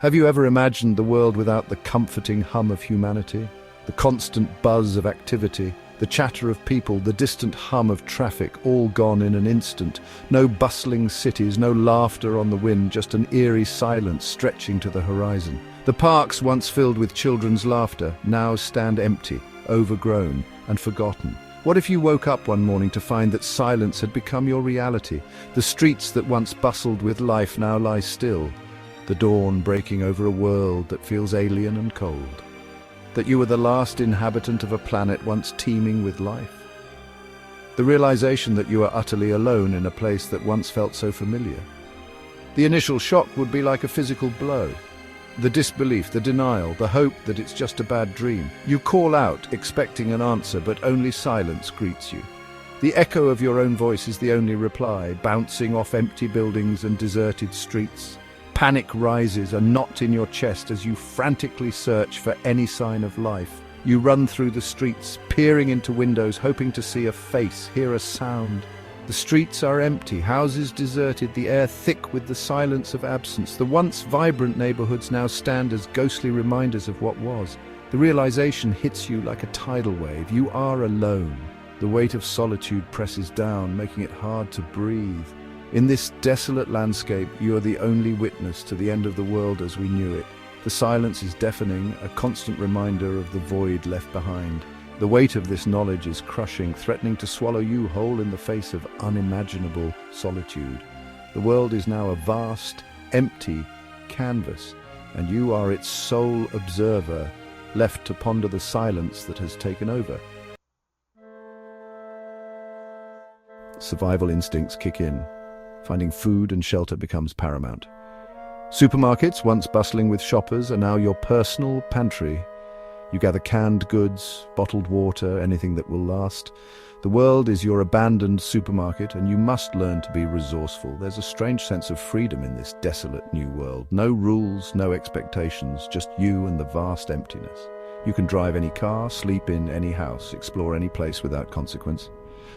Have you ever imagined the world without the comforting hum of humanity? The constant buzz of activity, the chatter of people, the distant hum of traffic, all gone in an instant. No bustling cities, no laughter on the wind, just an eerie silence stretching to the horizon. The parks once filled with children's laughter now stand empty, overgrown and forgotten. What if you woke up one morning to find that silence had become your reality? The streets that once bustled with life now lie still. The dawn breaking over a world that feels alien and cold. That you were the last inhabitant of a planet once teeming with life. The realization that you are utterly alone in a place that once felt so familiar. The initial shock would be like a physical blow. The disbelief, the denial, the hope that it's just a bad dream. You call out, expecting an answer, but only silence greets you. The echo of your own voice is the only reply, bouncing off empty buildings and deserted streets. Panic rises, a knot in your chest as you frantically search for any sign of life. You run through the streets, peering into windows, hoping to see a face, hear a sound. The streets are empty, houses deserted, the air thick with the silence of absence. The once vibrant neighborhoods now stand as ghostly reminders of what was. The realization hits you like a tidal wave. You are alone. The weight of solitude presses down, making it hard to breathe. In this desolate landscape, you are the only witness to the end of the world as we knew it. The silence is deafening, a constant reminder of the void left behind. The weight of this knowledge is crushing, threatening to swallow you whole in the face of unimaginable solitude. The world is now a vast, empty canvas, and you are its sole observer, left to ponder the silence that has taken over. Survival instincts kick in. Finding food and shelter becomes paramount. Supermarkets, once bustling with shoppers, are now your personal pantry. You gather canned goods, bottled water, anything that will last. The world is your abandoned supermarket, and you must learn to be resourceful. There's a strange sense of freedom in this desolate new world. No rules, no expectations, just you and the vast emptiness. You can drive any car, sleep in any house, explore any place without consequence.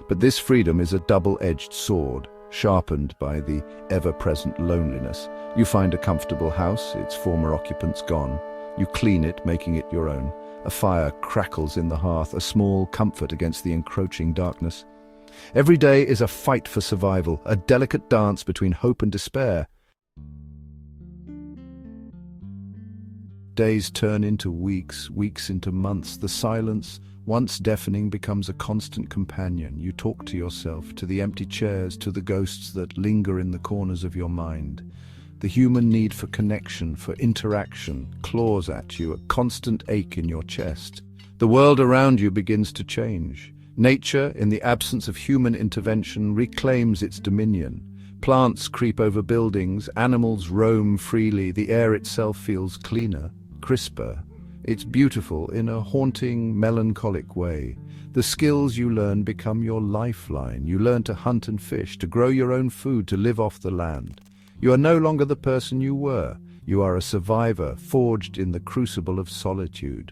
But this freedom is a double-edged sword, sharpened by the ever-present loneliness. You find a comfortable house, its former occupants gone. You clean it, making it your own. A fire crackles in the hearth, a small comfort against the encroaching darkness. Every day is a fight for survival, a delicate dance between hope and despair. Days turn into weeks, weeks into months. The silence, once deafening, becomes a constant companion. You talk to yourself, to the empty chairs, to the ghosts that linger in the corners of your mind. The human need for connection, for interaction, claws at you, a constant ache in your chest. The world around you begins to change. Nature, in the absence of human intervention, reclaims its dominion. Plants creep over buildings, animals roam freely, the air itself feels cleaner, crisper. It's beautiful in a haunting, melancholic way. The skills you learn become your lifeline. You learn to hunt and fish, to grow your own food, to live off the land. You are no longer the person you were. You are a survivor, forged in the crucible of solitude.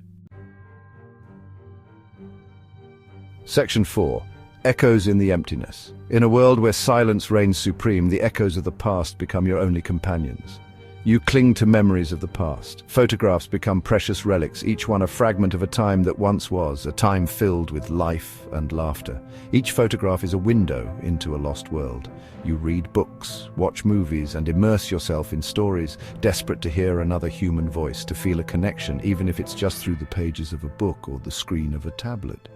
Section 4. Echoes in the emptiness. In a world where silence reigns supreme, the echoes of the past become your only companions. You cling to memories of the past. Photographs become precious relics, each one a fragment of a time that once was, a time filled with life and laughter. Each photograph is a window into a lost world. You read books, watch movies, and immerse yourself in stories, desperate to hear another human voice, to feel a connection, even if it's just through the pages of a book or the screen of a tablet.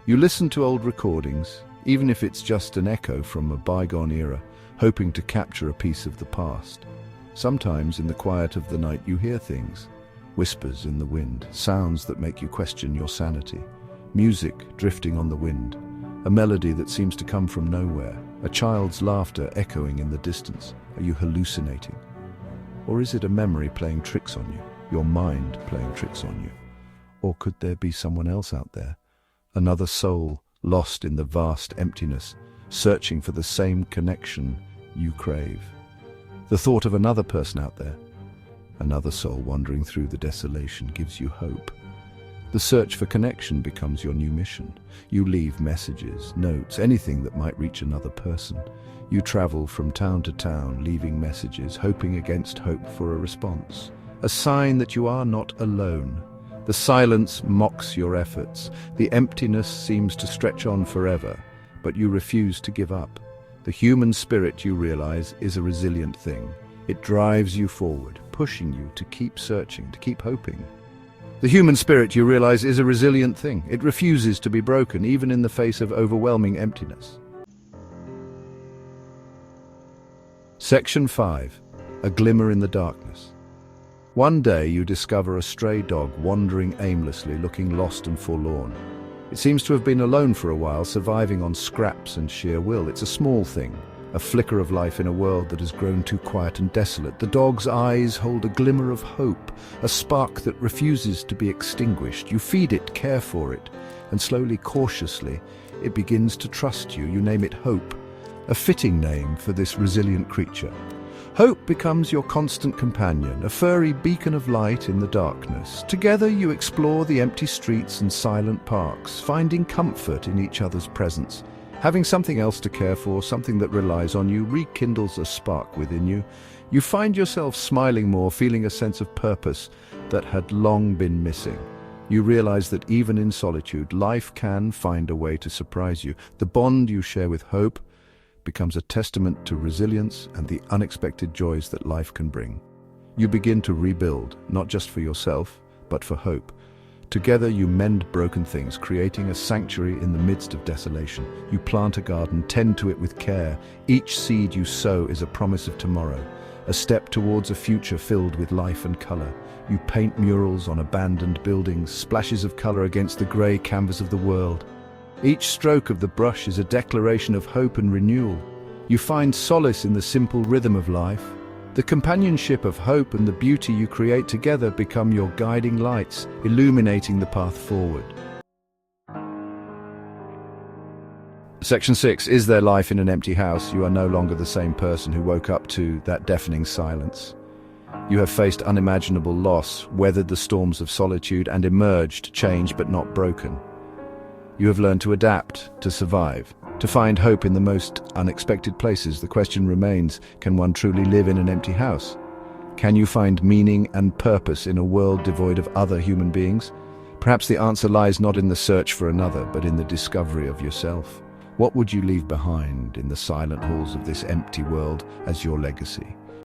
You listen to old recordings, even if it's just an echo from a bygone era, hoping to capture a piece of the past. Sometimes in the quiet of the night you hear things, whispers in the wind, sounds that make you question your sanity, music drifting on the wind, a melody that seems to come from nowhere, a child's laughter echoing in the distance. Are you hallucinating? Or is it a memory playing tricks on you, your mind playing tricks on you? Or could there be someone else out there, another soul lost in the vast emptiness, searching for the same connection you crave? The thought of another person out there, another soul wandering through the desolation, gives you hope. The search for connection becomes your new mission. You leave messages, notes, anything that might reach another person. You travel from town to town, leaving messages, hoping against hope for a response. a sign that you are not alone. The silence mocks your efforts. The emptiness seems to stretch on forever, but you refuse to give up. The human spirit, you realize, is a resilient thing. It drives you forward, pushing you to keep searching, to keep hoping. The human spirit, you realize, is a resilient thing. It refuses to be broken, even in the face of overwhelming emptiness. Section 5. A glimmer in the darkness. One day you discover a stray dog wandering aimlessly, looking lost and forlorn. It seems to have been alone for a while, surviving on scraps and sheer will. It's a small thing, a flicker of life in a world that has grown too quiet and desolate. The dog's eyes hold a glimmer of hope, a spark that refuses to be extinguished. You feed it, care for it, and slowly, cautiously, it begins to trust you. You name it Hope, a fitting name for this resilient creature. Hope becomes your constant companion, a furry beacon of light in the darkness. Together you explore the empty streets and silent parks, finding comfort in each other's presence. Having something else to care for, something that relies on you, rekindles a spark within you. You find yourself smiling more, feeling a sense of purpose that had long been missing. You realize that even in solitude, life can find a way to surprise you. The bond you share with Hope becomes a testament to resilience and the unexpected joys that life can bring. You begin to rebuild, not just for yourself, but for Hope. Together you mend broken things, creating a sanctuary in the midst of desolation. You plant a garden, tend to it with care. Each seed you sow is a promise of tomorrow, a step towards a future filled with life and color. You paint murals on abandoned buildings, splashes of color against the gray canvas of the world. Each stroke of the brush is a declaration of hope and renewal. You find solace in the simple rhythm of life. The companionship of hope and the beauty you create together become your guiding lights, illuminating the path forward. Section 6. Is there life in an empty house? You are no longer the same person who woke up to that deafening silence. You have faced unimaginable loss, weathered the storms of solitude, and emerged, changed but not broken. You have learned to adapt, to survive, to find hope in the most unexpected places. The question remains, can one truly live in an empty house? Can you find meaning and purpose in a world devoid of other human beings? Perhaps the answer lies not in the search for another, but in the discovery of yourself. What would you leave behind in the silent halls of this empty world as your legacy?